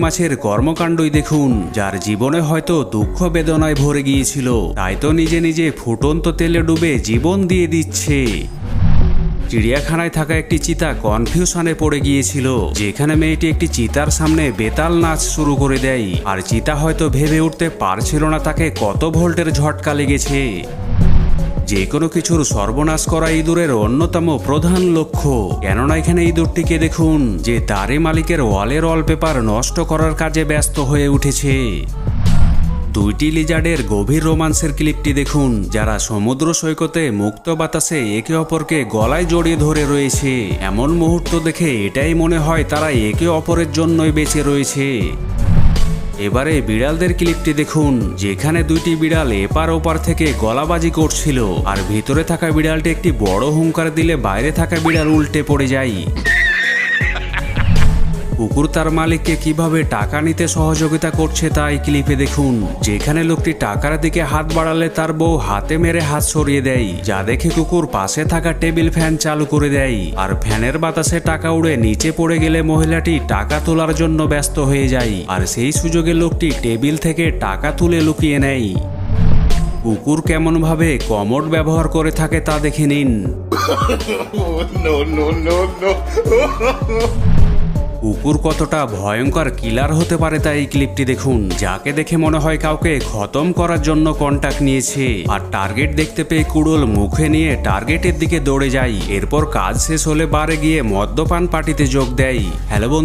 মাছের কর্মকাণ্ডই দেখুন, যার জীবনে হয়তো দুঃখ বেদনায় ভরে গিয়েছিল, তাই তো নিজে নিজে ফুটন্ত তেলে ডুবে জীবন দিয়ে দিচ্ছে। চিড়িয়াখানায় থাকা একটি চিতা কনফিউশনে পড়ে গিয়েছিল, যেখানে মেয়েটি একটি চিতার সামনে বেতাল নাচ শুরু করে দেয়। আর চিতা হয়তো ভেবে উঠতে পারছিল না তাকে কত ভোল্টের ঝটকা লেগেছে। যে কোনো কিছুর সর্বনাশ করা ইঁদুরের অন্যতম প্রধান লক্ষ্য, কেননা এখানে ইঁদুরটিকে দেখুন যে তারই মালিকের ওয়ালের ওয়ালপেপার নষ্ট করার কাজে ব্যস্ত হয়ে উঠেছে। দুইটি লিজার্ডের গভীর রোমান্সের ক্লিপটি দেখুন, যারা সমুদ্র সৈকতে মুক্ত বাতাসে একে অপরকে গলায় জড়িয়ে ধরে রয়েছে। এমন মুহূর্ত দেখে এটাই মনে হয় তারা একে অপরের জন্যই বেঁচে রয়েছে। এবারে বিড়ালদের ক্লিপটি দেখুন, যেখানে দুইটি বিড়াল এপার ওপার থেকে গলাবাজি করছিল, আর ভিতরে থাকা বিড়ালটি একটি বড় হুঙ্কার দিলে বাইরে থাকা বিড়াল উল্টে পড়ে যায়। কুকুর তার মালিককে কিভাবে টাকা নিতে সহযোগিতা করছে তা এই ক্লিপে দেখুন, যেখানে লোকটি টাকার দিকে হাত বাড়ালে তার বউ হাতে মেরে হাত সরিয়ে দেয়, যা দেখে কুকুর পাশে থাকা টেবিল ফ্যান চালু করে দেয়। আর ফ্যানের বাতাসে টাকা উড়ে নিচে পড়ে গেলে মহিলাটি টাকা তোলার জন্য ব্যস্ত হয়ে যায়, আর সেই সুযোগে লোকটি টেবিল থেকে টাকা তুলে লুকিয়ে নেয়। কুকুর কেমনভাবে কমোড ব্যবহার করে থাকে তা দেখে নিন। কুকুর কতটা ভয়ঙ্কর কিলার হতে পারে তা এই ক্লিপটি দেখুন, যাকে দেখে মনে হয় কাউকে খতম করার জন্য কন্টাক্ট নিয়েছে। আর টার্গেট দেখতে পেয়ে কুড়োল মুখে নিয়ে টার্গেটের দিকে দৌড়ে যায়। এরপর কাজ শেষ হলে বারে গিয়ে মদ্যপান পার্টিতে যোগ দেয়। হ্যালো বন্ধু।